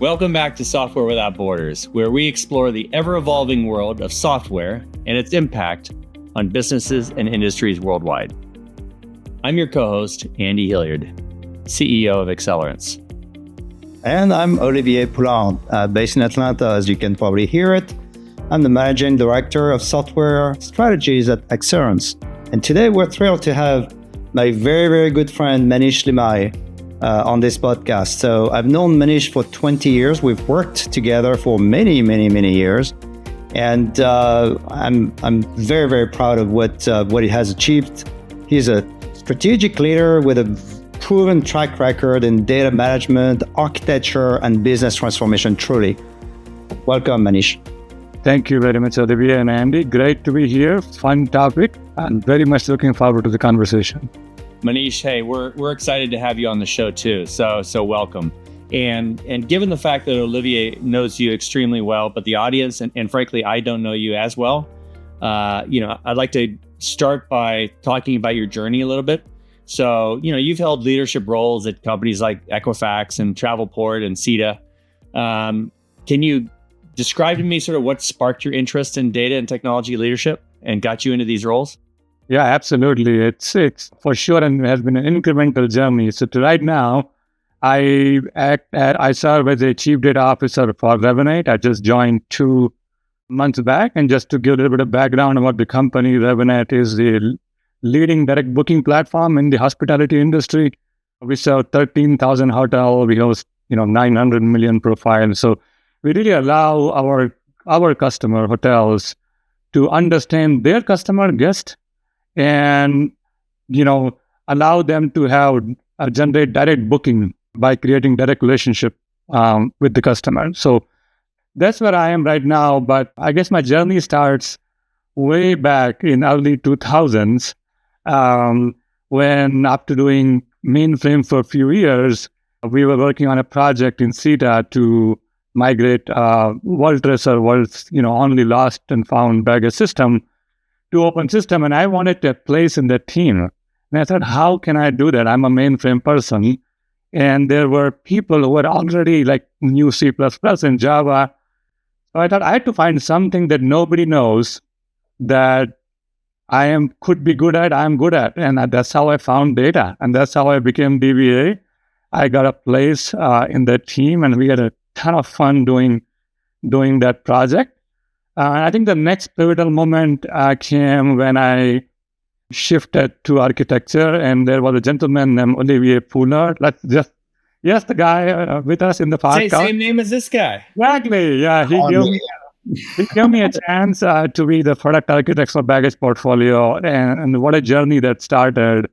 Welcome back to Software Without Borders, where we explore the ever-evolving world of software and its impact on businesses and industries worldwide. I'm your co-host, Andy Hilliard, CEO of Accelerance. And I'm Olivier Poulard, based in Atlanta, as you can probably hear it. I'm the Managing Director of Software Strategies at Accelerance. And today we're thrilled to have my very, very good friend, Manish Limaye, on this podcast. So I've known Manish for 20 years. We've worked together for many, many, many years. And I'm very, very proud of what he has achieved. He's a strategic leader with a proven track record in data management, architecture, and business transformation, truly. Welcome, Manish. Thank you very much, Olivier and Andy. Great to be here. Fun topic, and very much looking forward to the conversation. Manish, hey, we're excited to have you on the show too. So welcome. And given the fact that Olivier knows you extremely well, but the audience and frankly, I don't know you as well, I'd like to start by talking about your journey a little bit. So, you've held leadership roles at companies like Equifax and Travelport and SITA. Can you describe to me sort of what sparked your interest in data and technology leadership and got you into these roles? Yeah, absolutely. It's for sure, and it has been an incremental journey. So right now, I serve as a Chief Data Officer for Revinate. I just joined 2 months back. And just to give a little bit of background about the company, Revinate is the leading direct booking platform in the hospitality industry. We serve 13,000 hotels. We host 900 million profiles. So we really allow our customer hotels to understand their customer guest and allow them to have generate direct booking by creating direct relationship with the customer. So that's where I am right now. But I guess my journey starts way back in early 2000s when, after doing mainframe for a few years, we were working on a project in SITA to migrate World Tracer, world's only lost and found baggage system, to open system. And I wanted a place in that team. And I thought, how can I do that? I'm a mainframe person. And there were people who were already knew C++ and Java. So I thought I had to find something that nobody knows that could be good at, I'm good at. And that's how I found data. And that's how I became DBA. I got a place in that team, and we had a ton of fun doing that project. I think the next pivotal moment came when I shifted to architecture, and there was a gentleman named Olivier Poulard. Yes, the guy with us in the podcast. Same name as this guy. Exactly. Yeah, he gave me a chance to be the product architect for baggage portfolio, and what a journey that started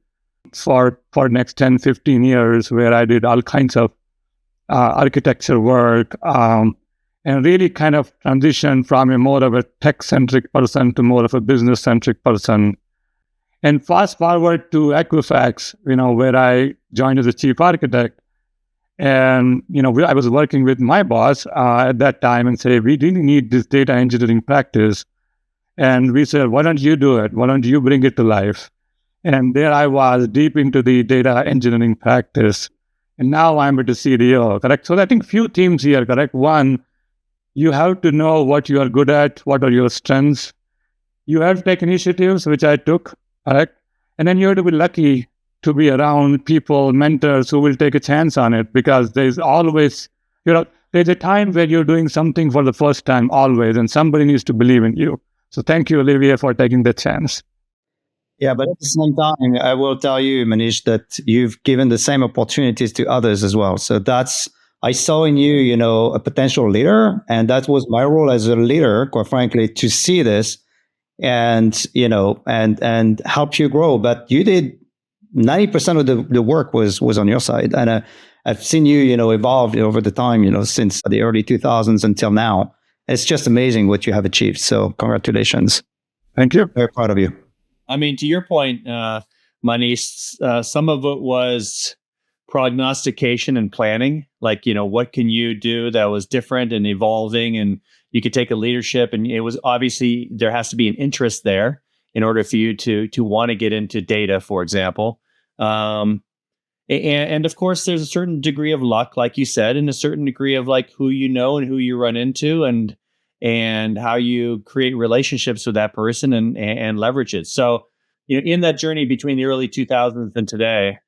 for next 10, 15 years, where I did all kinds of architecture work, and really kind of transitioned from a more of a tech-centric person to more of a business-centric person. And fast forward to Equifax, where I joined as a chief architect. And, I was working with my boss at that time and say, we really need this data engineering practice. And we said, why don't you do it? Why don't you bring it to life? And there I was, deep into the data engineering practice. And now I'm at the CDO, correct? So I think few themes here, correct? One, you have to know what you are good at, what are your strengths. You have to take initiatives, which I took, correct? And then you have to be lucky to be around people, mentors who will take a chance on it, because there's always, there's a time where you're doing something for the first time, always, and somebody needs to believe in you. So thank you, Olivier, for taking the chance. Yeah, but at the same time, I will tell you, Manish, that you've given the same opportunities to others as well. So I saw in you, a potential leader, and that was my role as a leader, quite frankly, to see this and help you grow. But you did 90% of the work was on your side, and I've seen you, evolve over the time, since the early 2000s until now. It's just amazing what you have achieved. So congratulations. Thank you. Very proud of you. I mean, to your point, Manish, some of it was prognostication and planning. What can you do that was different and evolving, and you could take a leadership, and it was obviously there has to be an interest there in order for you to want to get into data, for example. And And of course, there's a certain degree of luck, like you said, and a certain degree of like who you know and who you run into and how you create relationships with that person and leverage it. So, in that journey between the early 2000s and today,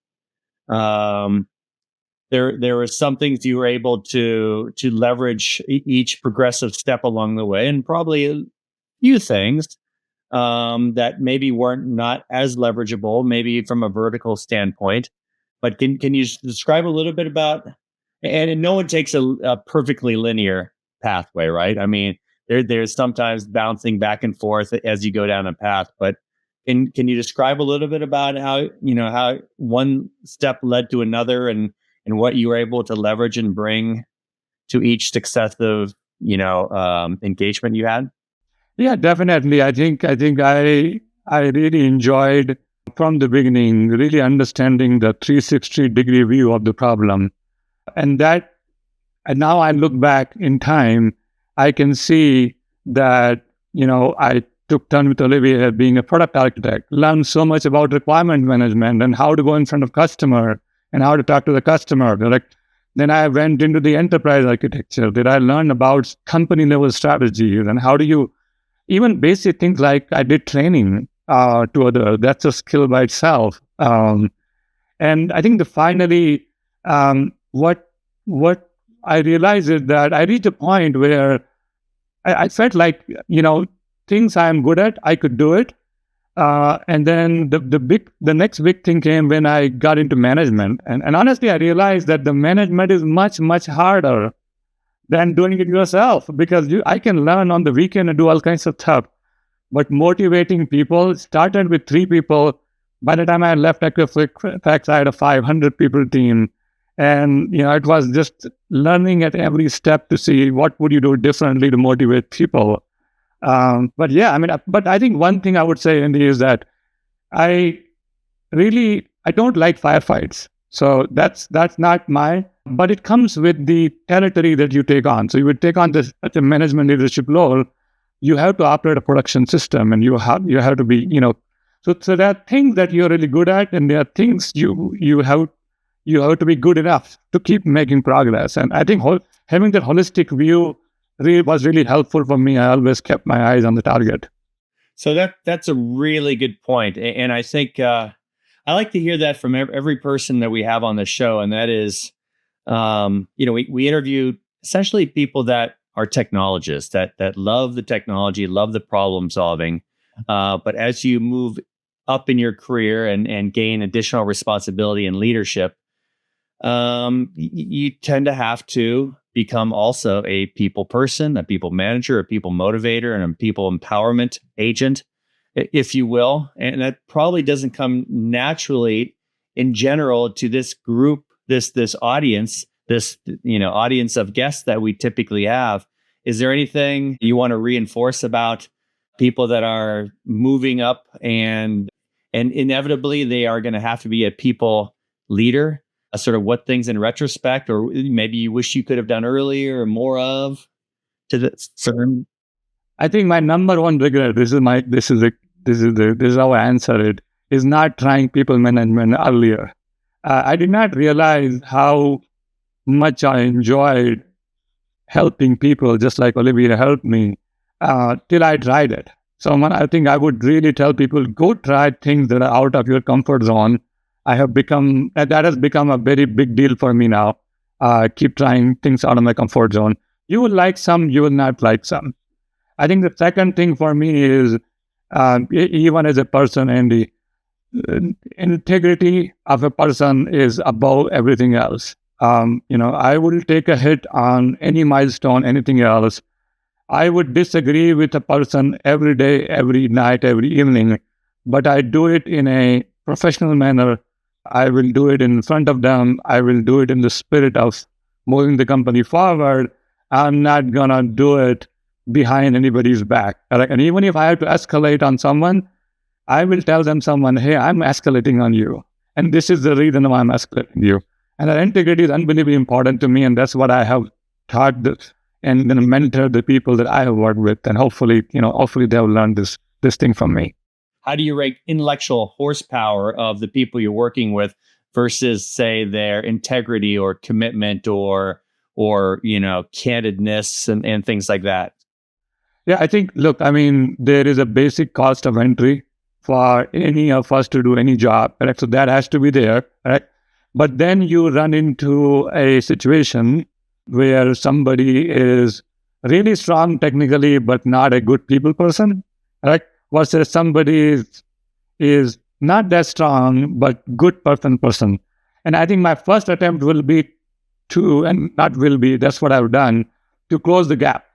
there were some things you were able to leverage each progressive step along the way, and probably a few things that maybe weren't not as leverageable, maybe from a vertical standpoint. But can you describe a little bit about? And no one takes a perfectly linear pathway, right? I mean, there's sometimes bouncing back and forth as you go down a path. But can you describe a little bit about how one step led to another and what you were able to leverage and bring to each successive engagement you had? Yeah, definitely. I really enjoyed from the beginning really understanding the 360-degree view of the problem, and now I look back in time, I can see that I took turn with Olivier being a product architect, learned so much about requirement management and how to go in front of customer and how to talk to the customer. Then I went into the enterprise architecture. Did I learn about company level strategies and how do you even basic things like I did training to others. That's a skill by itself. And I think finally, what I realized is that I reached a point where I felt like things I'm good at, I could do it. And then the next big thing came when I got into management, and honestly, I realized that the management is much harder than doing it yourself, because I can learn on the weekend and do all kinds of stuff. But motivating people started with 3 people. By the time I left Equifax, I had a 500 people team. And, it was just learning at every step to see what would you do differently to motivate people. But I think one thing I would say, Andy, is that I don't like firefights. So that's not but it comes with the territory that you take on. So you would take on such a management leadership role, you have to operate a production system, and you have to be, so there are things that you're really good at, and there are things you have to be good enough to keep making progress. And I think having that holistic view was really helpful for me. I always kept my eyes on the target. So that's a really good point. And I think I like to hear that from every person that we have on the show. And that is, we interview essentially people that are technologists that love the technology, love the problem solving. But as you move up in your career and gain additional responsibility and leadership, you tend to have to become also a people person, a people manager, a people motivator, and a people empowerment agent, if you will. And that probably doesn't come naturally in general to this group, this audience, this audience of guests that we typically have. Is there anything you want to reinforce about people that are moving up and inevitably they are going to have to be a people leader? Sort of what things in retrospect, or maybe you wish you could have done earlier or more of to this firm? I think my number one regret, this is how I answer it, is not trying people management earlier. I did not realize how much I enjoyed helping people, just like Olivier helped me, till I tried it. So I think I would really tell people, go try things that are out of your comfort zone. That has become a very big deal for me now. Keep trying things out of my comfort zone. You will like some, you will not like some. I think the second thing for me is, even as a person, Andy, integrity of a person is above everything else. I will take a hit on any milestone, anything else. I would disagree with a person every day, every night, every evening, but I do it in a professional manner. I will do it in front of them. I will do it in the spirit of moving the company forward. I'm not going to do it behind anybody's back. And even if I have to escalate on someone, I will tell them hey, I'm escalating on you. And this is the reason why I'm escalating you. And that integrity is unbelievably important to me. And that's what I have taught and then mentored the people that I have worked with. And hopefully they'll learn this thing from me. How do you rate intellectual horsepower of the people you're working with versus say their integrity or commitment or candidness and things like that? Yeah, I think, look, I mean, there is a basic cost of entry for any of us to do any job, right? So that has to be there, right? But then you run into a situation where somebody is really strong technically, but not a good people person, right? Versus somebody is not that strong, but good person. And I think my first attempt will be that's what I've done, to close the gap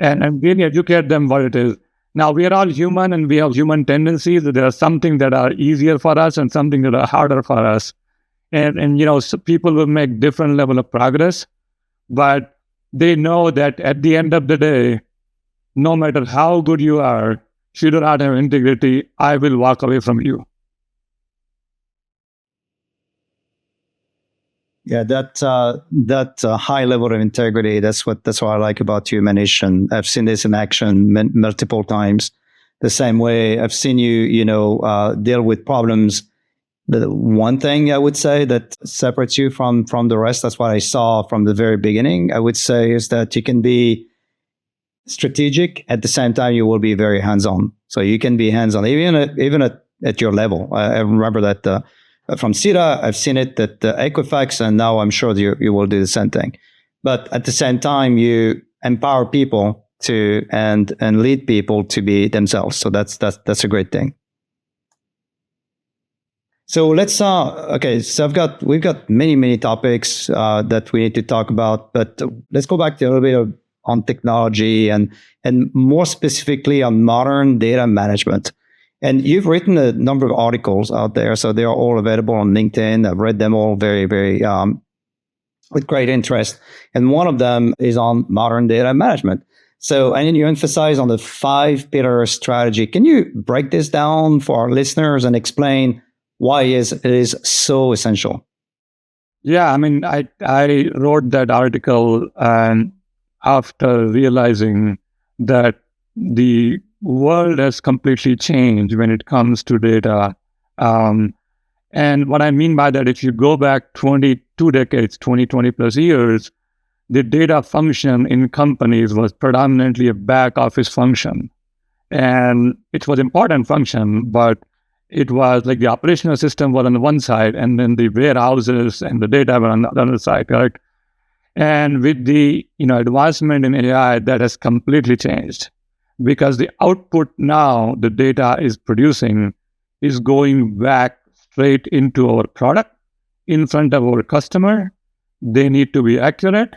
and really educate them what it is. Now, we are all human and we have human tendencies. There are some things that are easier for us and something that are harder for us. And so people will make different level of progress, but they know that at the end of the day, no matter how good you are, if you do not have integrity, I will walk away from you. Yeah, that high level of integrity. That's what I like about you, Manish. And I've seen this in action multiple times. The same way I've seen you, deal with problems. The one thing I would say that separates you from the rest, that's what I saw from the very beginning, I would say, is that you can be strategic at the same time you will be very hands-on. So you can be hands-on even at your level. I remember that from SITA, I've seen it at Equifax, and now I'm sure you will do the same thing. But at the same time, you empower people to and lead people to be themselves. So that's a great thing. So let's So we've got many topics that we need to talk about, but let's go back to a little bit on technology and more specifically on modern data management. And you've written a number of articles out there, so they're all available on LinkedIn. I've read them all very with great interest. And one of them is on modern data management. So, and you emphasize on the 5-pillar strategy. Can you break this down for our listeners and explain why it is so essential? Yeah, I mean, I wrote that article and after realizing that the world has completely changed when it comes to data. And what I mean by that, if you go back 22 decades, 20 plus years, the data function in companies was predominantly a back office function. And it was an important function, but it was like the operational system was on the one side, and then the warehouses and the data were on the other side, correct? And with the advancement in AI, that has completely changed, because the output now the data is producing is going back straight into our product in front of our customer. They need to be accurate.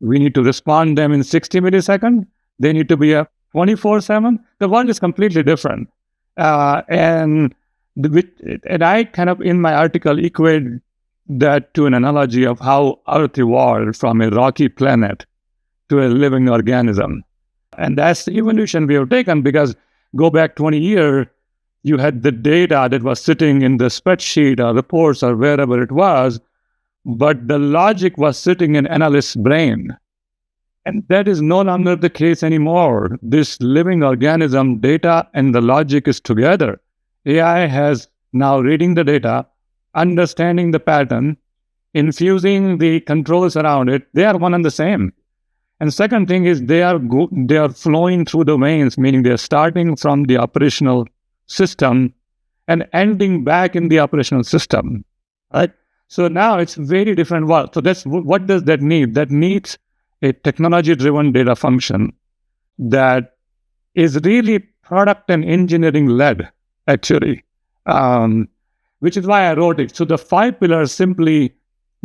We need to respond them in 60 milliseconds. They need to be a 24/7. The world is completely different. And I kind of in my article equate that to an analogy of how Earth evolved from a rocky planet to a living organism. And that's the evolution we have taken, because go back 20 years, you had the data that was sitting in the spreadsheet or reports or wherever it was, but the logic was sitting in analyst's brain. And that is no longer the case anymore. This living organism, data and the logic is together. AI has now reading the data, understanding the pattern, infusing the controls around it. They are one and the same. And second thing is they are flowing through domains, meaning they're starting from the operational system and ending back in the operational system, right? So now it's very different world. So what does that need? That needs a technology-driven data function that is really product and engineering led, actually, which is why I wrote it. So the 5 pillars simply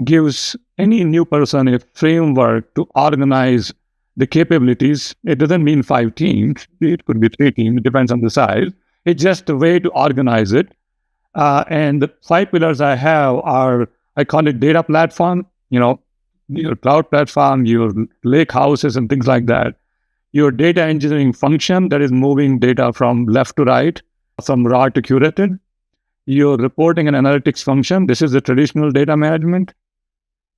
gives any new person a framework to organize the capabilities. It doesn't mean 5 teams. It could be 3 teams. It depends on the size. It's just a way to organize it. And the 5 pillars I have are, I call it data platform, your cloud platform, your lake houses and things like that. Your data engineering function that is moving data from left to right, from raw to curated. Your reporting and analytics function, this is the traditional data management.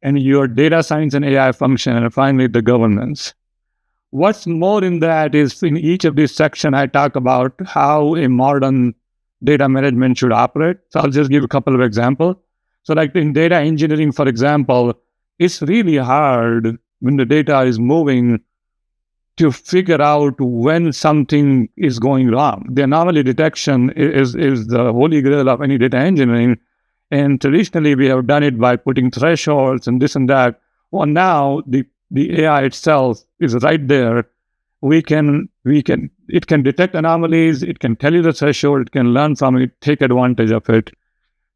And your data science and AI function, and finally the governance. What's more in that is in each of these sections, I talk about how a modern data management should operate. So I'll just give a couple of examples. So like in data engineering, for example, it's really hard when the data is moving to figure out when something is going wrong. The anomaly detection is the holy grail of any data engineering. And traditionally, we have done it by putting thresholds and this and that. Well, now the AI itself is right there. It can detect anomalies. It can tell you the threshold. It can learn from it, take advantage of it.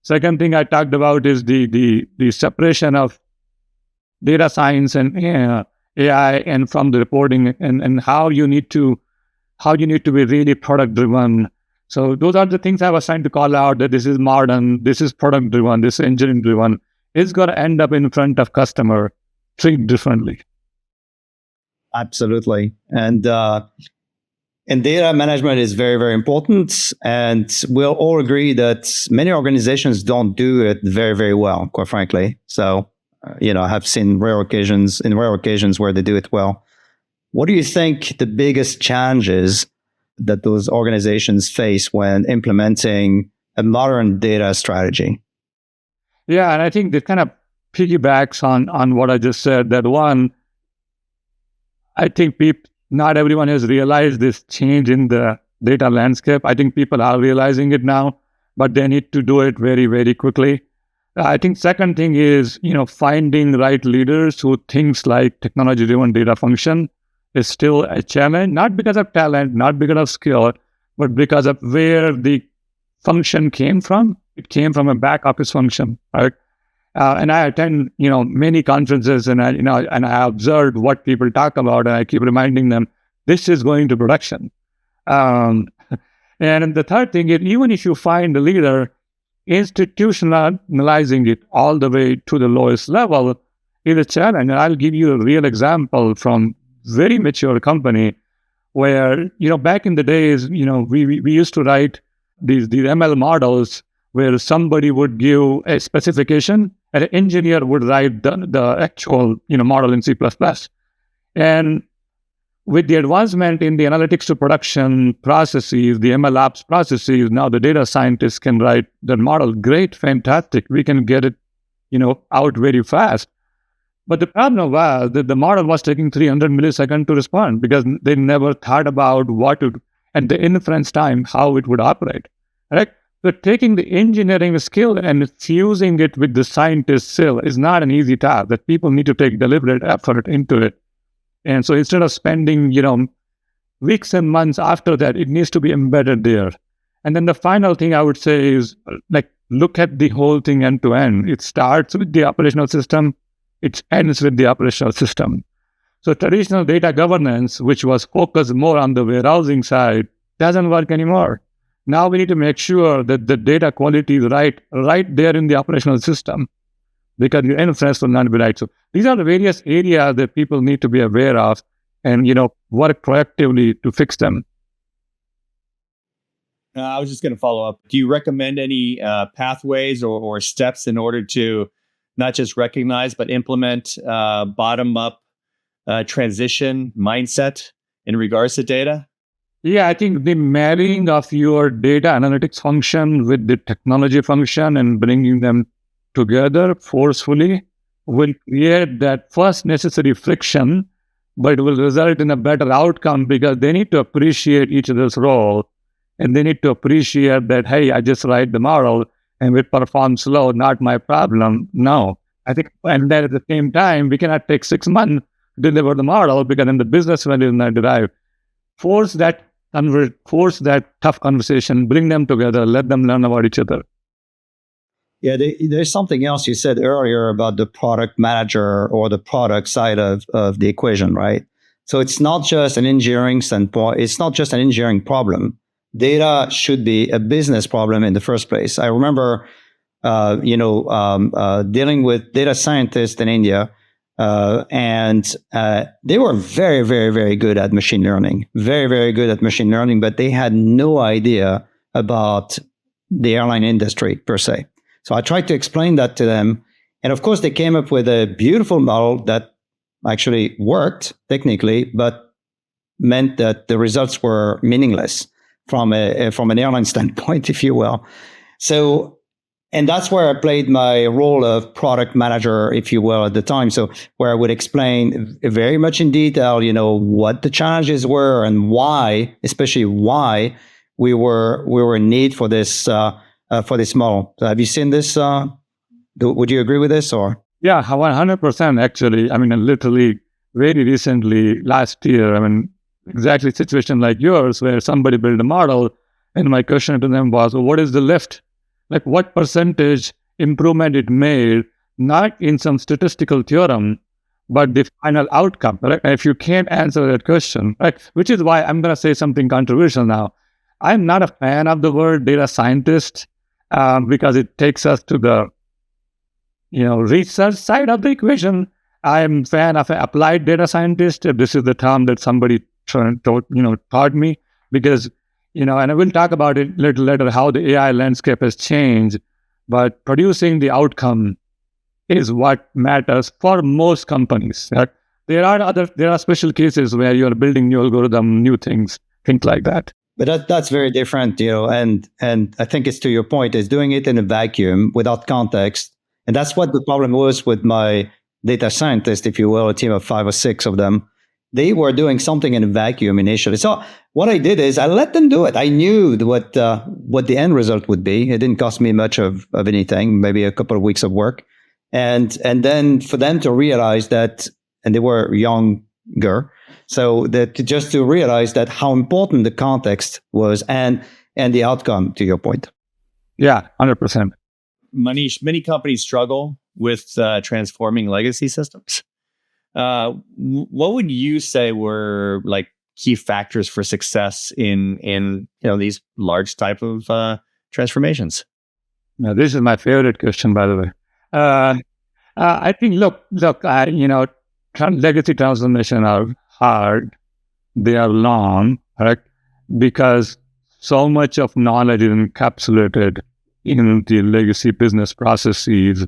Second thing I talked about is the separation of data science and AI and from the reporting and how you need to be really product driven. So those are the things I was trying to call out, that this is modern, this is product driven, this is engineering driven. It's going to end up in front of customer treated differently. Absolutely. And data management is very, very important. And we'll all agree that many organizations don't do it very, very well, quite frankly. So, I have seen rare occasions where they do it well. What do you think the biggest challenges that those organizations face when implementing a modern data strategy? Yeah, and I think that kind of piggybacks on what I just said. That one, I think not everyone has realized this change in the data landscape. I think people are realizing it now, but they need to do it very, very quickly. I think second thing is, finding right leaders who thinks like technology-driven data function is still a challenge, not because of talent, not because of skill, but because of where the function came from. It came from a back office function, right? And I attend, many conferences, and I observed what people talk about, and I keep reminding them, this is going to production. And the third thing is, even if you find a leader, institutionalizing it all the way to the lowest level is a challenge. And I'll give you a real example from very mature company where, back in the days, we used to write these ML models where somebody would give a specification and an engineer would write the actual, model in C++. And with the advancement in the analytics to production processes, the ML ops processes, now the data scientists can write the model. Great, fantastic. We can get it, out very fast. But the problem was that the model was taking 300 milliseconds to respond because they never thought about at the inference time, how it would operate, right? So taking the engineering skill and fusing it with the scientist skill is not an easy task, that people need to take deliberate effort into it. And so instead of spending, weeks and months after that, it needs to be embedded there. And then the final thing I would say is, look at the whole thing end to end. It starts with the operational system. It ends with the operational system. So traditional data governance, which was focused more on the warehousing side, doesn't work anymore. Now we need to make sure that the data quality is right there in the operational system, because your inference will not be right. So these are the various areas that people need to be aware of and, work proactively to fix them. I was just going to follow up. Do you recommend any pathways or steps in order to not just recognize, but implement bottom-up transition mindset in regards to data? Yeah, I think the marrying of your data analytics function with the technology function and bringing them together forcefully will create that first necessary friction, but it will result in a better outcome because they need to appreciate each other's role and they need to appreciate that, hey, I just write the model and it performs slow, not my problem. No, I think, and then at the same time, we cannot take 6 months to deliver the model because then the business value is not derived. Force that tough conversation, bring them together, let them learn about each other. Yeah, there's something else you said earlier about the product manager or the product side of the equation, right? So it's not just an engineering standpoint. It's not just an engineering problem. Data should be a business problem in the first place. I remember, dealing with data scientists in India, and they were very, very, very good at machine learning. Very, very good at machine learning, but they had no idea about the airline industry per se. So I tried to explain that to them. And of course, they came up with a beautiful model that actually worked technically, but meant that the results were meaningless from an airline standpoint, if you will. So And that's where I played my role of product manager, if you will, at the time. So where I would explain very much in detail, what the challenges were and why, especially why we were in need for this model. So have you seen this? Would you agree with this or? Yeah, 100% actually. I mean, literally very recently, last year, I mean, exactly situation like yours where somebody built a model and my question to them was, well, what is the lift? Like what percentage improvement it made, not in some statistical theorem, but the final outcome, right? And if you can't answer that question, right, which is why I'm going to say something controversial now. I'm not a fan of the word data scientist because it takes us to the research side of the equation. I'm a fan of an applied data scientist. If this is the term that somebody taught me, because and I will talk about it a little later how the AI landscape has changed. But producing the outcome is what matters for most companies. Right? There are special cases where you are building new algorithm, new things like that. But that's very different, and I think it's to your point, is doing it in a vacuum without context. And that's what the problem was with my data scientist, if you will, a team of 5 or 6 of them. They were doing something in a vacuum initially. So what I did is I let them do it. I knew what the end result would be. It didn't cost me much of anything, maybe a couple of weeks of work. And then for them to realize that, and they were younger, so that just to realize that how important the context was and the outcome, to your point. Yeah, 100%. Manish, many companies struggle with transforming legacy systems. What would you say were like key factors for success in these large type of transformations? Now, this is my favorite question, by the way. I think, look, legacy transformation are hard. They are long, right? Because so much of knowledge is encapsulated in the legacy business processes.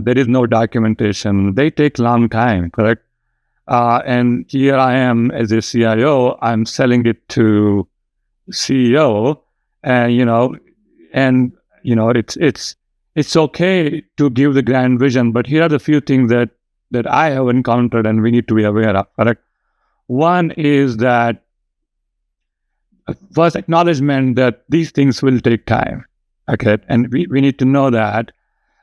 There is no documentation. They take long time, correct? And here I am as a CIO. I'm selling it to CEO, and it's okay to give the grand vision, but here are the few things that I have encountered and we need to be aware of, correct? One is that first acknowledgement that these things will take time, okay? And we need to know that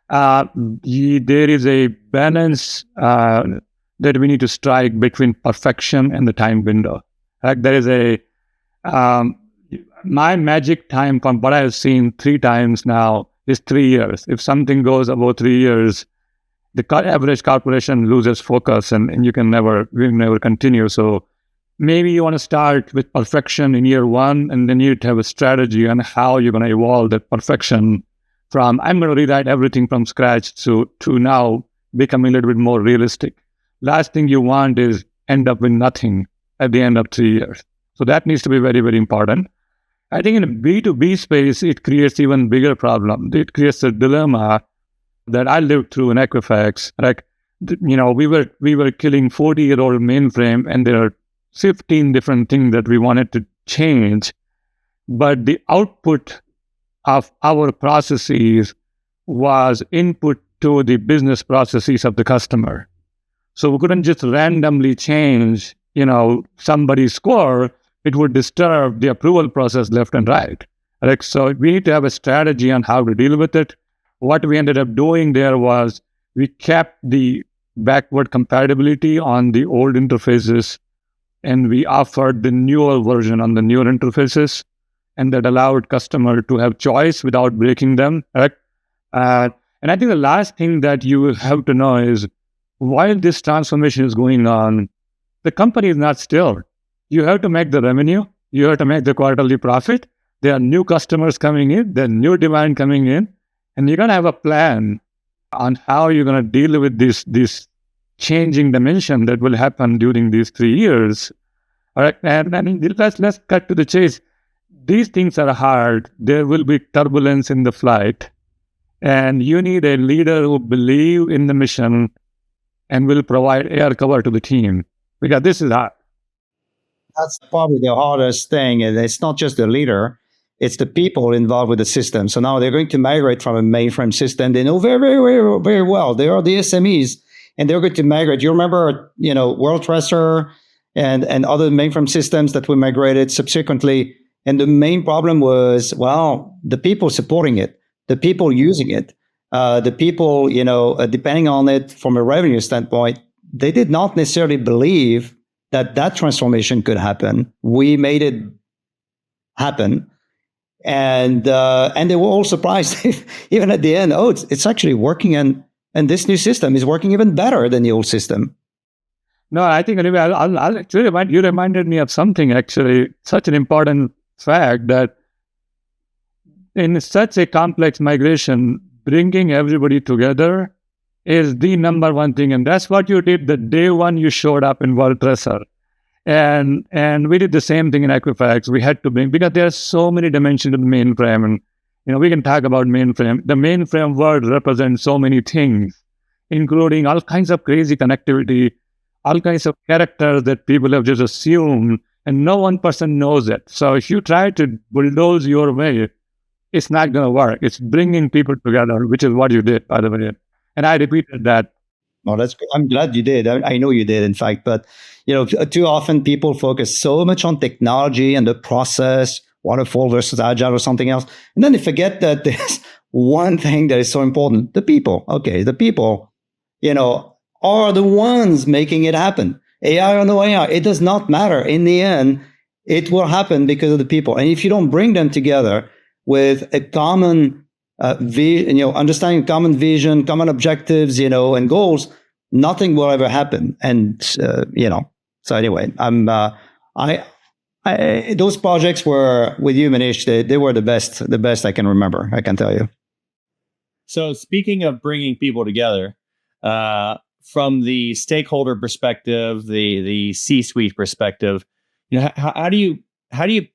there is a balance that we need to strike between perfection and the time window. Like there is my magic time from what I have seen 3 times now is 3 years. If something goes about 3 years, the average corporation loses focus and will never continue. So maybe you want to start with perfection in year 1, and then you need to have a strategy on how you're going to evolve that perfection from I'm going to rewrite everything from scratch to now becoming a little bit more realistic. Last thing you want is end up with nothing at the end of 3 years. So that needs to be very, very important. I think in a B2B space, it creates even bigger problem. It creates a dilemma that I lived through in Equifax. Like, we were killing 40-year-old mainframe, and there are 15 different things that we wanted to change. But the output of our processes was input to the business processes of the customer. So we couldn't just randomly change, somebody's score. It would disturb the approval process left and right. Like, so we need to have a strategy on how to deal with it. What we ended up doing there was we kept the backward compatibility on the old interfaces, and we offered the newer version on the newer interfaces, and that allowed customer to have choice without breaking them. Right? And I think the last thing that you have to know is while this transformation is going on, the company is not still. You have to make the revenue. You have to make the quarterly profit. There are new customers coming in. There's new demand coming in. And you're going to have a plan on how you're going to deal with this changing dimension that will happen during these 3 years. All right. And let's cut to the chase. These things are hard. There will be turbulence in the flight. And you need a leader who believes in the mission and will provide air cover to the team. Because this is hard. That's probably the hardest thing. And it's not just the leader. It's the people involved with the system. So now they're going to migrate from a mainframe system. They know very, very, very, very well. They are the SMEs, and they're going to migrate. You remember, World Tracer and other mainframe systems that we migrated subsequently. And the main problem was, well, the people supporting it, the people using it, the people, depending on it from a revenue standpoint, they did not necessarily believe that transformation could happen. We made it happen. And they were all surprised, even at the end. Oh, it's actually working, and this new system is working even better than the old system. No, I think, Olivier, I'll actually you reminded me of something, actually, such an important fact that in such a complex migration, bringing everybody together is the number one thing. And that's what you did the day one you showed up in World Tracer. And we did the same thing in Equifax. We had to bring, because there are so many dimensions of the mainframe, and we can talk about mainframe. The mainframe word represents so many things, including all kinds of crazy connectivity, all kinds of characters that people have just assumed, and no one person knows it. So if you try to bulldoze your way, it's not going to work. It's bringing people together, which is what you did, by the way. And I repeated that. Oh, that's good. I'm glad you did. I know you did, in fact. But, too often people focus so much on technology and the process, waterfall versus agile or something else. And then they forget that there's one thing that is so important: the people. Okay, the people, are the ones making it happen. AI or no AI, it does not matter. In the end, it will happen because of the people. And if you don't bring them together with a common understanding common vision, common objectives, and goals, nothing will ever happen. And so anyway, those projects were with you, Manish. They were the best I can remember. I can tell you. So speaking of bringing people together, from the stakeholder perspective, the C-suite perspective, how do you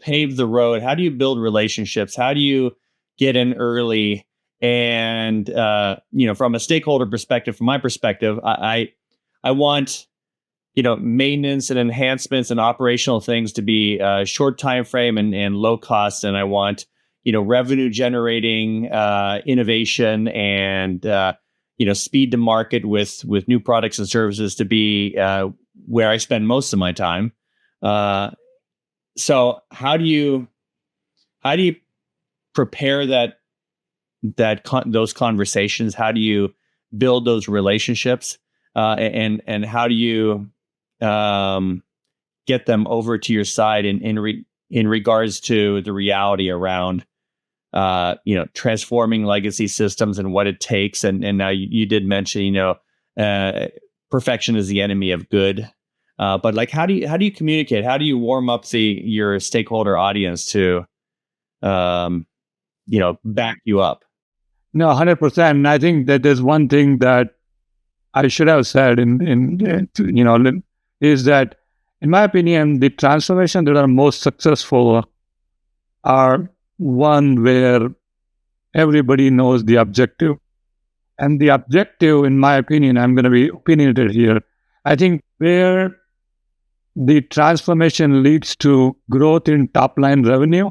pave the road? How do you build relationships? How do you get in early? And from a stakeholder perspective, from my perspective, I want maintenance and enhancements and operational things to be short time frame and low cost, and I want revenue generating innovation and speed to market with new products and services to be where I spend most of my time. So how do you prepare those conversations? How do you build those relationships? And how do you get them over to your side in regards to the reality around transforming legacy systems and what it takes? And now you did mention perfection is the enemy of good. But like, how do you communicate? How do you warm up your stakeholder audience to back you up? No, 100%. And I think that there's one thing that I should have said is that, in my opinion, the transformation that are most successful are one where everybody knows the objective. And the objective, in my opinion, I'm going to be opinionated here, I think where the transformation leads to growth in top-line revenue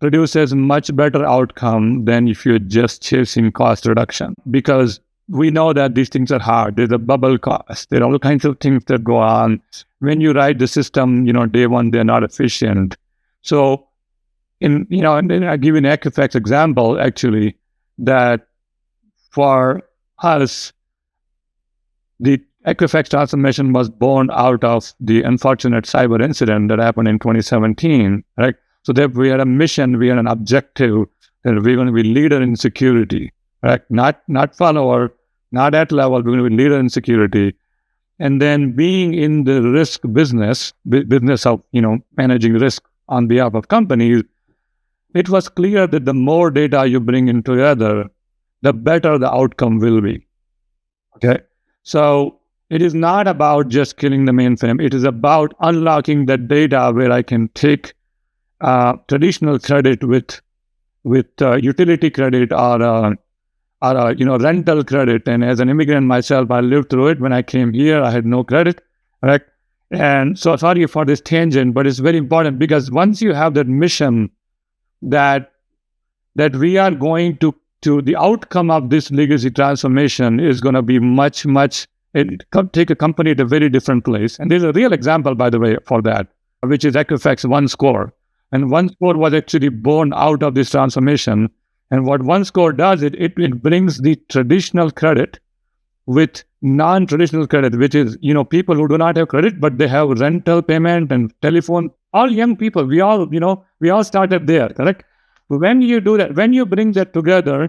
produces much better outcome than if you're just chasing cost reduction. Because we know that these things are hard. There's a bubble cost. There are all kinds of things that go on. When you write the system, day one, they're not efficient. So, and then I give you an Equifax example, actually, that for us, the Equifax transformation was born out of the unfortunate cyber incident that happened in 2017, right? So that we had a mission, we had an objective that we're going to be leader in security, right? Not follower, not at level, we're going to be leader in security. And then being in the risk business of, managing risk on behalf of companies, it was clear that the more data you bring in together, the better the outcome will be. Okay. So it is not about just killing the mainframe. It is about unlocking the data where I can take traditional credit with utility credit or rental credit. And as an immigrant myself, I lived through it. When I came here, I had no credit, right? And so sorry for this tangent, but it's very important because once you have that mission, that we are going to the outcome of this legacy transformation is going to be much, take a company to a very different place. And there's a real example, by the way, for that, which is Equifax OneScore. And OneScore was actually born out of this transformation. And what OneScore does, it brings the traditional credit with non-traditional credit, which is, people who do not have credit, but they have rental payment and telephone. All young people, we all started there, correct? When you do that, when you bring that together,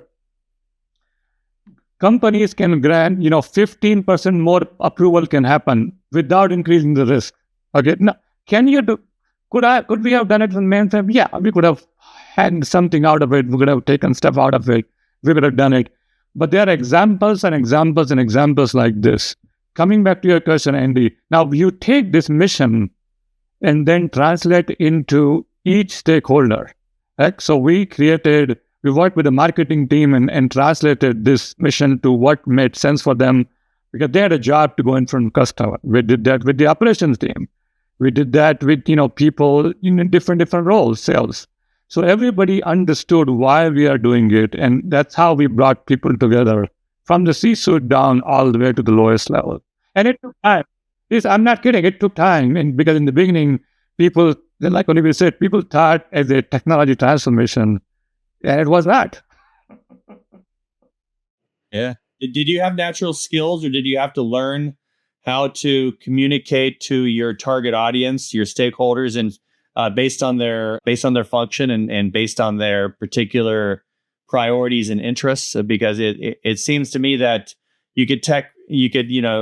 companies can grant, 15% more approval can happen without increasing the risk. Okay, now, could we have done it in mainframe? Yeah, we could have had something out of it. We could have taken stuff out of it. We could have done it. But there are examples and examples and examples like this. Coming back to your question, Andy, now you take this mission and then translate into each stakeholder. Right? So we worked with the marketing team and translated this mission to what made sense for them, because they had a job to go in front of customer. We did that with the operations team. We did that with, people in different roles, sales. So everybody understood why we are doing it. And that's how we brought people together from the C-suite down all the way to the lowest level. And it took time. I'm not kidding. It took time. And because in the beginning, people, like Olivier said, people thought as a technology transformation, and it was not. Yeah. Did you have natural skills, or did you have to learn how to communicate to your target audience, your stakeholders, and based on their function and based on their particular priorities and interests? Because it seems to me that you could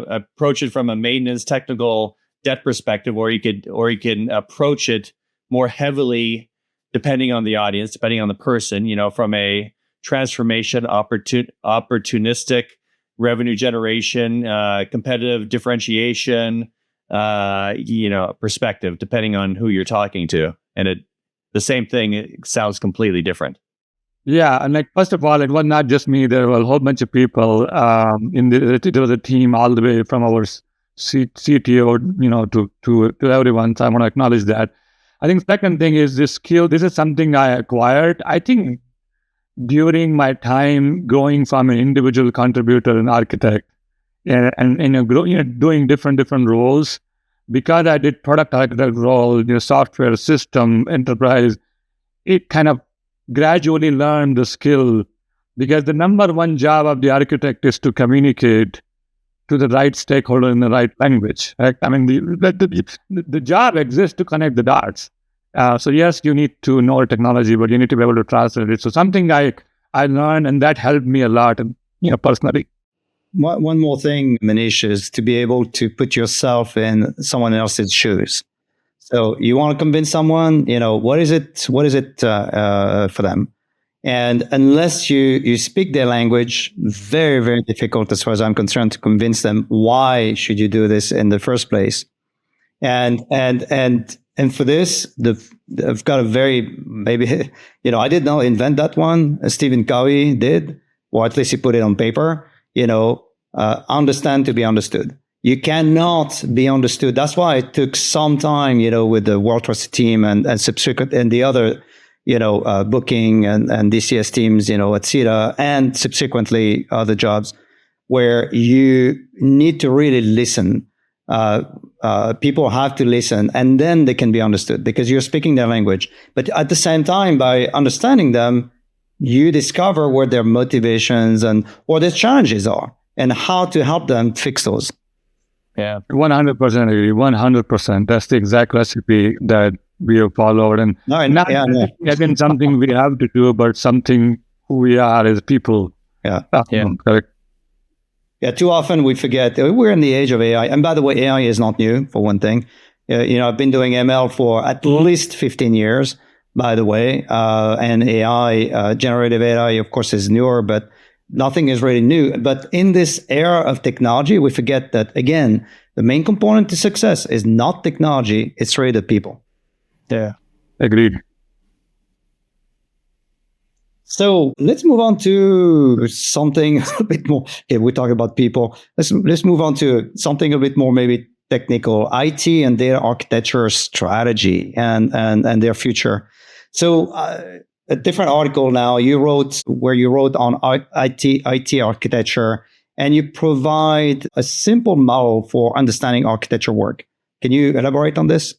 approach it from a maintenance technical debt perspective, or you can approach it more heavily depending on the audience, depending on the person, from a transformation, opportunistic revenue generation, competitive differentiation, perspective, depending on who you're talking to. And the same thing, it sounds completely different. Yeah, and first of all, it was not just me. There were a whole bunch of people there was a team all the way from our CTO, to everyone. So I want to acknowledge that. I think second thing is this skill. This is something I acquired, I think, during my time growing from an individual contributor and architect and doing different roles. Because I did product architect role, software, system, enterprise, it kind of gradually learned the skill, because the number one job of the architect is to communicate to the right stakeholder in the right language. Right? I mean, the job exists to connect the dots. So yes, you need to know technology, but you need to be able to translate it. So something I learned, and that helped me a lot, personally. One more thing, Manish, is to be able to put yourself in someone else's shoes. So you want to convince someone, what is it for them? And unless you speak their language, very, very difficult, as far as I'm concerned, to convince them why should you do this in the first place. And for this, I've got a very, maybe, I did not invent that one. Stephen Covey did, or at least he put it on paper. Understand to be understood. You cannot be understood. That's why it took some time, with the World Trust team and subsequent and the other, booking and DCS teams, at SITA, and subsequently other jobs, where you need to really listen. People have to listen, and then they can be understood because you're speaking their language. But at the same time, by understanding them, you discover what their motivations and what their challenges are and how to help them fix those. Yeah, 100% agree. 100%. That's the exact recipe that we have followed. And again, something we have to do, but something who we are as people. Yeah. Correct. Yeah, too often we forget we're in the age of AI. And by the way, AI is not new, for one thing. I've been doing ML for at least 15 years. By the way, and AI, generative AI, of course, is newer, but nothing is really new. But in this era of technology, we forget that, again, the main component to success is not technology, it's really the people. Yeah, agreed. So let's move on to something a bit more. Okay, we talk about people. Let's move on to something a bit more maybe technical, IT and data architecture strategy and their future. So a different article now you wrote on IT architecture, and you provide a simple model for understanding architecture work. Can you elaborate on this?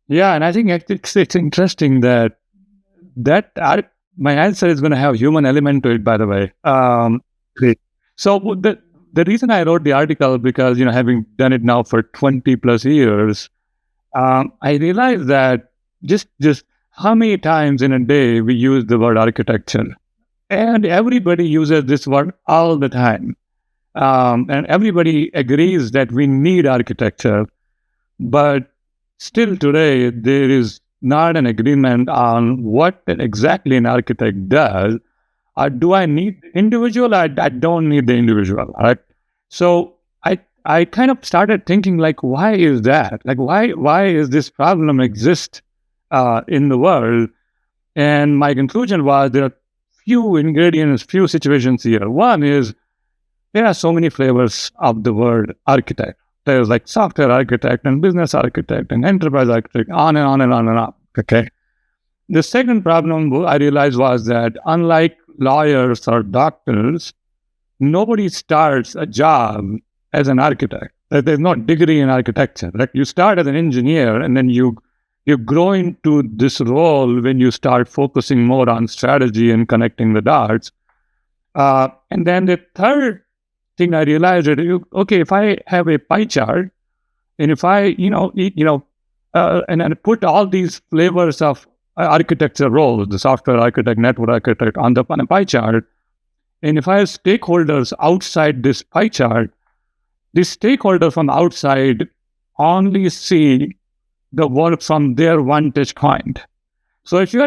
Yeah, and I think it's interesting that my answer is going to have human element to it, by the way. Great. So the reason I wrote the article, because, having done it now for 20 plus years, I realized that just how many times in a day we use the word architecture, and everybody uses this word all the time. And everybody agrees that we need architecture, but still today, there is not an agreement on what exactly an architect does. Do I need the individual? I don't need the individual, right? So I kind of started thinking, like, why is that? Like, why is this problem exist in the world? And my conclusion was there are few ingredients, few situations here. One is there are so many flavors of the word architect. There's like software architect and business architect and enterprise architect, on and on and on and on. Okay. The second problem I realized was that unlike lawyers or doctors, nobody starts a job as an architect. There's no degree in architecture. Like, you start as an engineer, and then you grow into this role when you start focusing more on strategy and connecting the dots. And then the third thing I realized that, if I have a pie chart, and if I, and put all these flavors of architecture roles, the software architect, network architect on a pie chart, and if I have stakeholders outside this pie chart, the stakeholder from outside only see the work from their vantage point. So if you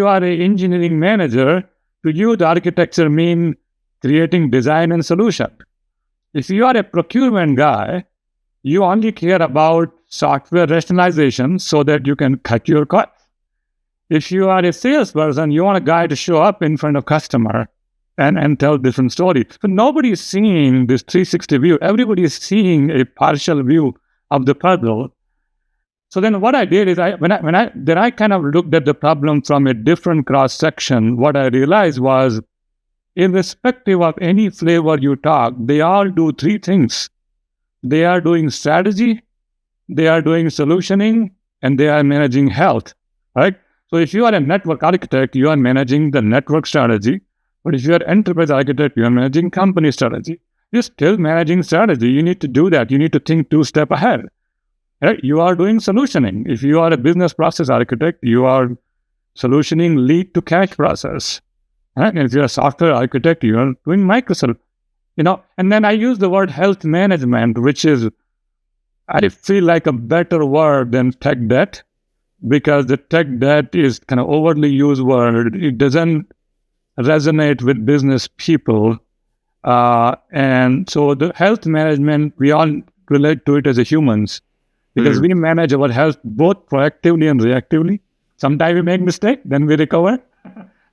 are an engineering manager, to you the architecture means creating design and solution. If you are a procurement guy, you only care about software rationalization so that you can cut your costs. If you are a salesperson, you want a guy to show up in front of customer and tell different stories. So nobody is seeing this 360 view. Everybody is seeing a partial view of the puzzle. So then what I did is when I kind of looked at the problem from a different cross section, what I realized was, irrespective of any flavor you talk, they all do three things. They are doing strategy, they are doing solutioning, and they are managing health, right? So if you are a network architect, you are managing the network strategy. But if you are enterprise architect, you are managing company strategy. You're still managing strategy. You need to do that. You need to think 2 steps ahead. Right? You are doing solutioning. If you are a business process architect, you are solutioning lead to cash process. Right? And if you're a software architect, you are doing microservice. And then I use the word health management, which is, I feel like a better word than tech debt, because the tech debt is kind of overly used word. It doesn't resonate with business people. And so the health management, we all relate to it as a humans, because we manage our health both proactively and reactively. Sometimes we make mistakes, then we recover.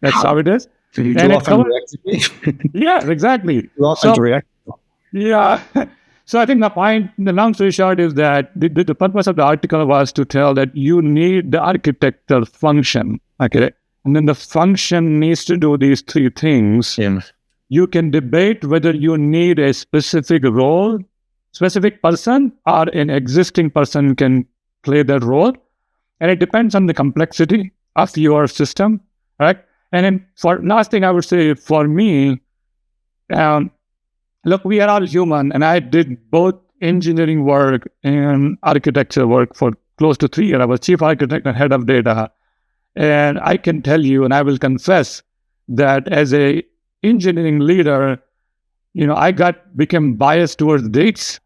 That's how it is. So you do often reactively? Yeah, exactly. You often react. Yeah. So I think the long story short is that the purpose of the article was to tell that you need the architectural function, okay? And then the function needs to do these three things. Yeah. You can debate whether you need a specific role, specific person, or an existing person can play that role. And it depends on the complexity of your system, right? And then for last thing I would say, for me, look, we are all human, and I did both engineering work and architecture work for close to 3 years. I was chief architect and head of data. And I can tell you, and I will confess, that as a engineering leader, I became biased towards dates.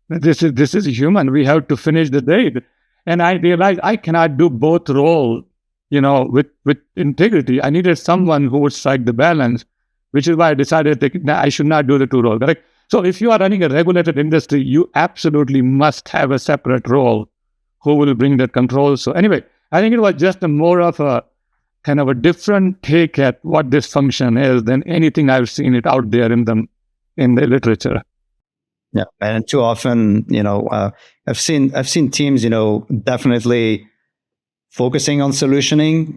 This is human. We have to finish the date. And I realized I cannot do both roles, with integrity. I needed someone who would strike the balance, which is why I decided that I should not do the 2 roles, correct? So if you are running a regulated industry, you absolutely must have a separate role who will bring that control. So anyway, I think it was just more of a kind of a different take at what this function is than anything I've seen it out there in the literature. Yeah, and too often, I've seen teams, definitely focusing on solutioning,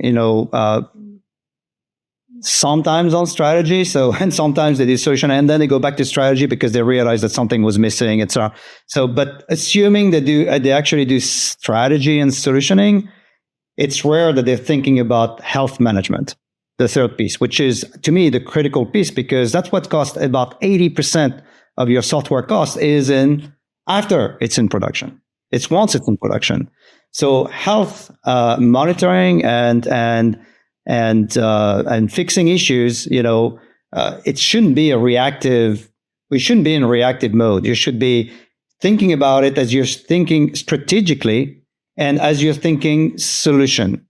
sometimes on strategy. So, and sometimes they do solution, and then they go back to strategy because they realize that something was missing, etc. So, but assuming they actually do strategy and solutioning, it's rare that they're thinking about health management, the third piece, which is to me the critical piece, because that's what costs about 80% of your software cost is in after it's in production. It's once it's in production. So health monitoring and fixing issues, it shouldn't be a reactive. We shouldn't be in reactive mode. You should be thinking about it as you're thinking strategically and as you're thinking solution,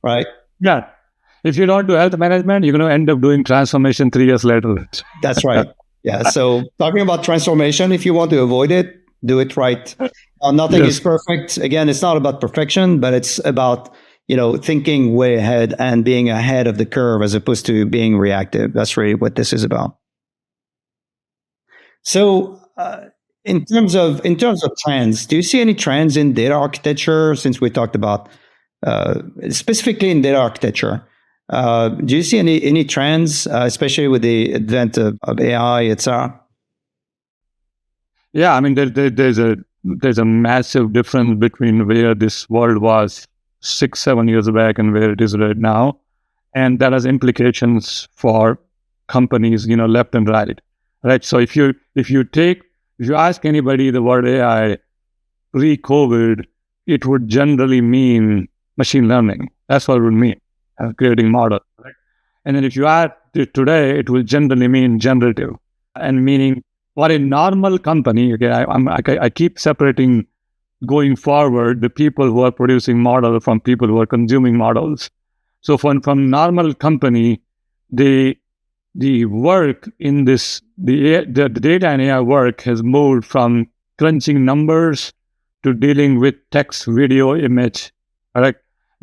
right? Yeah. If you don't do health management, you're going to end up doing transformation 3 years later. That's right. Yeah. So talking about transformation, if you want to avoid it, do it right. Nothing is perfect. Again, it's not about perfection, but it's about, thinking way ahead and being ahead of the curve as opposed to being reactive. That's really what this is about. So in terms of trends, do you see any trends in data architecture, since we talked about specifically in data architecture? Do you see any trends, especially with the advent of AI, etc.? Yeah, I mean, there's a massive difference between where this world was 6-7 years back and where it is right now, and that has implications for companies, left and right. Right. So if you ask anybody the word AI pre-COVID, it would generally mean machine learning. That's what it would mean, creating models. Right? And then if you add it today, it will generally mean generative, and meaning for a normal company. Okay, I keep separating going forward the people who are producing models from people who are consuming models. So from normal company, the work in this, the data and AI work has moved from crunching numbers to dealing with text, video, image, right?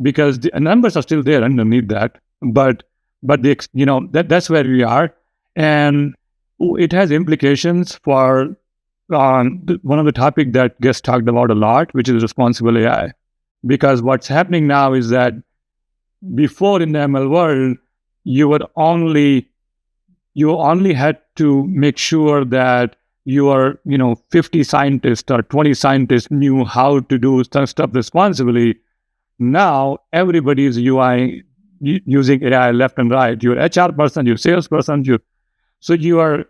Because the numbers are still there underneath that, but that's where we are, and it has implications for one of the topics that gets talked about a lot, which is responsible AI. Because what's happening now is that before in the ML world, you only had to make sure that your 50 scientists or 20 scientists knew how to do stuff responsibly. Now everybody is using AI left and right. Your HR person, your sales person, so you are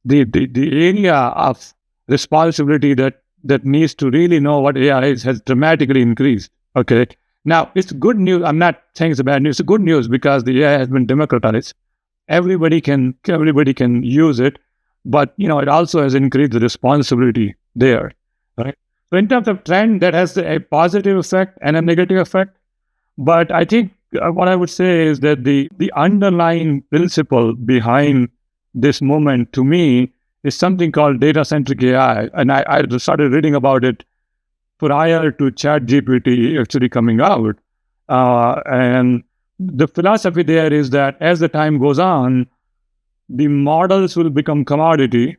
the area of responsibility that needs to really know what AI is has dramatically increased. Okay, now it's good news. I'm not saying it's bad news. It's good news because the AI has been democratized. Everybody can use it, but it also has increased the responsibility there, right? So in terms of trend, that has a positive effect and a negative effect. But I think what I would say is that the underlying principle behind this movement to me is something called data-centric AI, and I started reading about it prior to ChatGPT actually coming out, and the philosophy there is that as the time goes on, the models will become commodity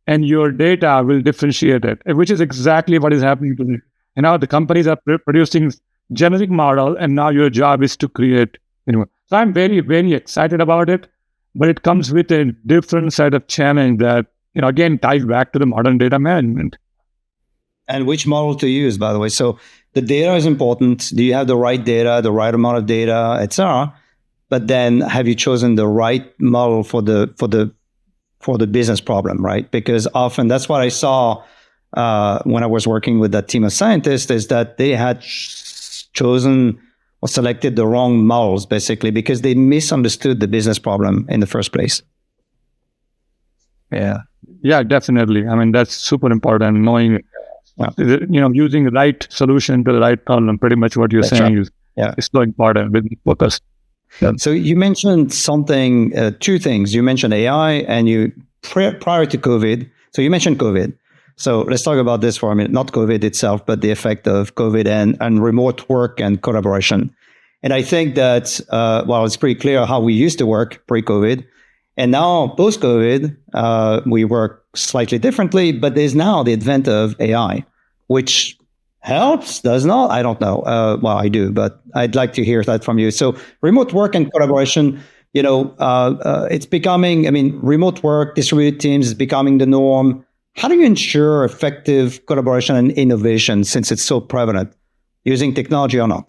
and your data will differentiate it, which is exactly what is happening today. And now the companies are producing generic model, and now your job is to create. So I'm very, very excited about it, but it comes with a different set of challenge that, again, ties back to the modern data management. And which model to use, by the way. So the data is important. Do you have the right data, the right amount of data, etc.? But then have you chosen the right model for the business problem, right? Because often that's what I saw when I was working with that team of scientists, is that they had chosen or selected the wrong models, basically, because they misunderstood the business problem in the first place. Yeah, definitely. I mean, that's super important, knowing, using the right solution to the right problem. Pretty much what you're saying is so important with focus. Yeah. So you mentioned something, two things. You mentioned AI and prior to COVID. So you mentioned COVID. So let's talk about this for a minute, not COVID itself, but the effect of COVID and remote work and collaboration. And I think that, it's pretty clear how we used to work pre-COVID. And now post-COVID, we work slightly differently, but there's now the advent of AI, which helps, does not? I don't know. Well, I do, but I'd like to hear that from you. So remote work and collaboration, it's becoming, remote work, distributed teams is becoming the norm. How do you ensure effective collaboration and innovation since it's so prevalent, using technology or not?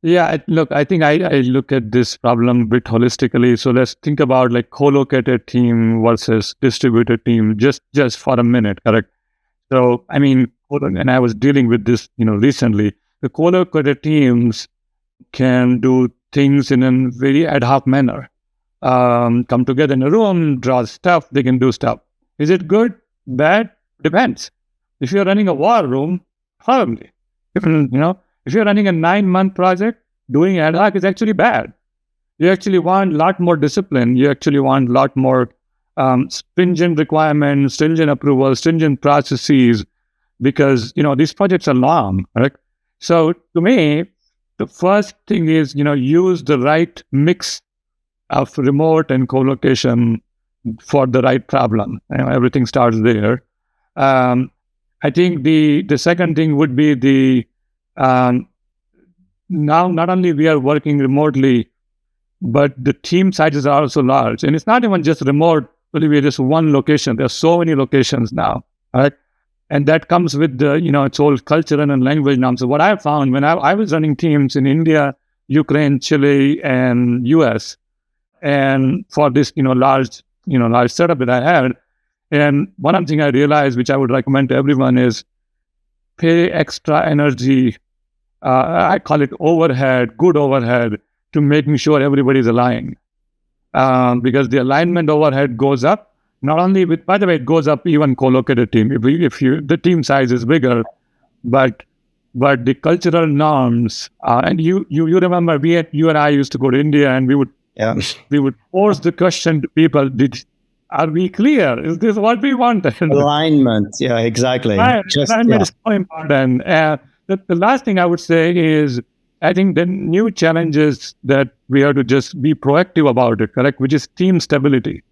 Yeah, look, I think I look at this problem a bit holistically. So let's think about like co-located team versus distributed team just for a minute, correct? So, and I was dealing with this, recently. The co-located teams can do things in a very ad hoc manner. Come together in a room, draw stuff, they can do stuff. Is it good? Bad? Depends. If you're running a war room, probably. If you're running a 9-month project, doing ad hoc is actually bad. You actually want a lot more discipline. You actually want a lot more stringent requirements, stringent approvals, stringent processes, because, these projects are long, right? So to me, the first thing is, use the right mix of remote and co-location for the right problem. Everything starts there. I think the second thing would be now not only we are working remotely, but the team sizes are also large. And it's not even just remote, Olivier, just one location. There are so many locations now, right? And that comes with the, its whole cultural and language norms. So what I found when I was running teams in India, Ukraine, Chile, and US, and for this, large setup that I had, and one of the things I realized, which I would recommend to everyone, is pay extra energy. I call it overhead, good overhead, to making sure everybody's aligned. Because the alignment overhead goes up, not only with, by the way, it goes up even co-located team. If the team size is bigger, but the cultural norms, and you remember you and I used to go to India, and we would pose the question to people: are we clear? Is this what we want? Alignment, yeah, exactly. Alignment is so important. The last thing I would say is, I think the new challenges that we have to just be proactive about it, correct? Which is team stability.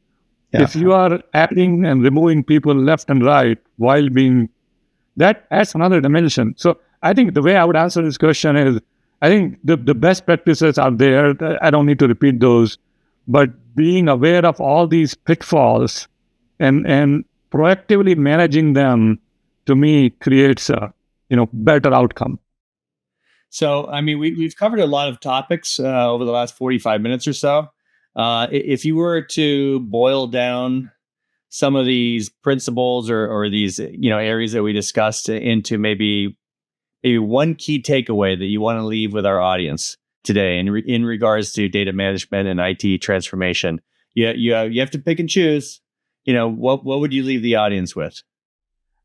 Yeah. If you are adding and removing people left and right while that adds another dimension. So I think the way I would answer this question is, I think the best practices are there. I don't need to repeat those, but being aware of all these pitfalls and proactively managing them, to me, creates a better outcome. So, we've covered a lot of topics over the last 45 minutes or so. If you were to boil down some of these principles or these, areas that we discussed into maybe one key takeaway that you want to leave with our audience today in regards to data management and IT transformation, you have to pick and choose. What would you leave the audience with?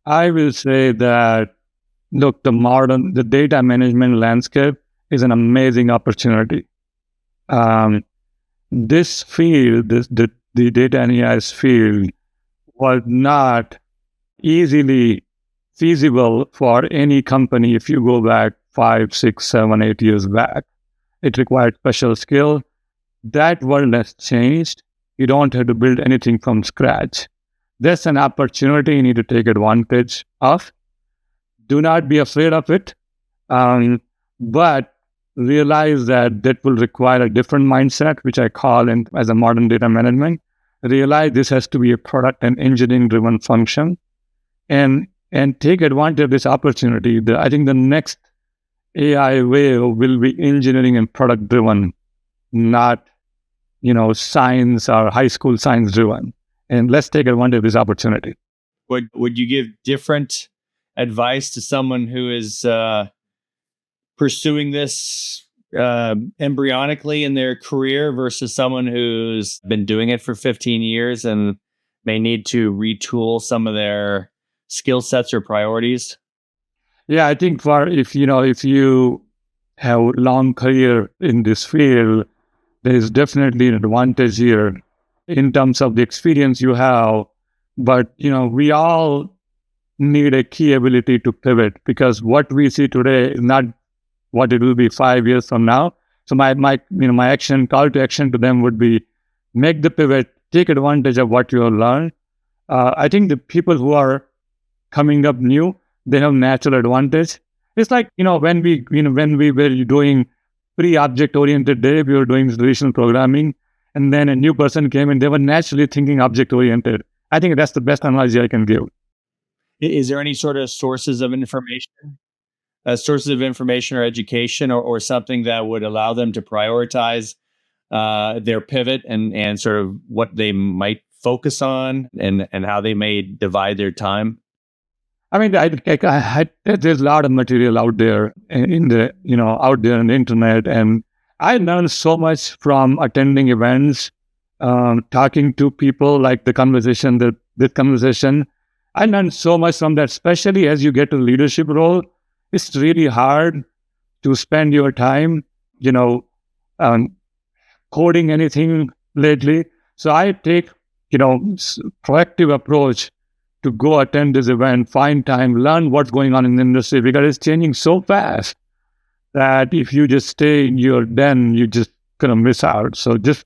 I will say that, look, the data management landscape is an amazing opportunity. This field, the data and AI field, was not easily feasible for any company if you go back 5, 6, 7, 8 years back. It required special skill. That world has changed. You don't have to build anything from scratch. There's an opportunity you need to take advantage of. Do not be afraid of it, but realize that will require a different mindset, which I call as a modern data management. Realize this has to be a product and engineering-driven function, and take advantage of this opportunity. I think the next AI wave will be engineering and product-driven, not science or high school science-driven. And let's take advantage of this opportunity. Would you give different advice to someone who is pursuing this embryonically in their career versus someone who's been doing it for 15 years and may need to retool some of their skill sets or priorities? Yeah, I think if you have a long career in this field, there is definitely an advantage here in terms of the experience you have. But we all need a key ability to pivot, because what we see today is not what it will be 5 years from now. So my call to action to them would be, make the pivot, take advantage of what you have learned. I think the people who are coming up new, they have natural advantage. It's like, when we were doing pre-object oriented day, we were doing relational programming, and then a new person came and they were naturally thinking object oriented. I think that's the best analogy I can give. Is there any sort of sources of information or education or something that would allow them to prioritize their pivot and sort of what they might focus on and how they may divide their time? I mean, there's a lot of material out there in the internet, and I learned so much from attending events, talking to people, like this conversation. I learned so much from that, especially as you get to leadership role. It's really hard to spend your time, coding anything lately. So I take, proactive approach to go attend this event, find time, learn what's going on in the industry, because it's changing so fast that if you just stay in your den, you just gonna miss out. So just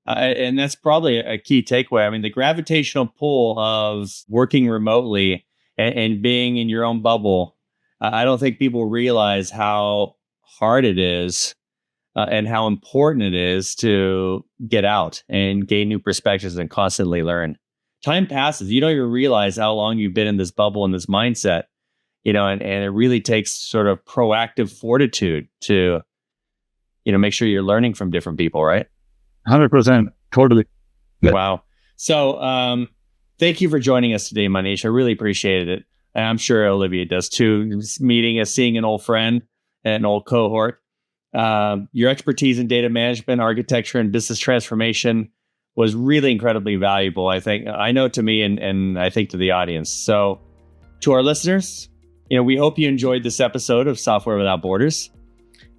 and that's probably a key takeaway. I mean, the gravitational pull of working remotely and being in your own bubble. I don't think people realize how hard it is and how important it is to get out and gain new perspectives and constantly learn. Time passes. You don't even realize how long you've been in this bubble and this mindset, and it really takes sort of proactive fortitude to, make sure you're learning from different people, right? 100%. Totally. Wow. So thank you for joining us today, Manish. I really appreciated it. And I'm sure Olivier does too. Seeing an old friend and an old cohort. Your expertise in data management, architecture, and business transformation was really incredibly valuable. I know to me and I think to the audience. So to our listeners, we hope you enjoyed this episode of Software Without Borders.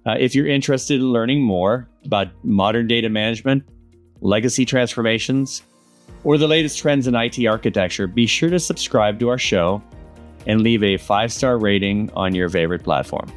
If you're interested in learning more about modern data management, legacy transformations, or the latest trends in IT architecture, be sure to subscribe to our show and leave a 5-star rating on your favorite platform.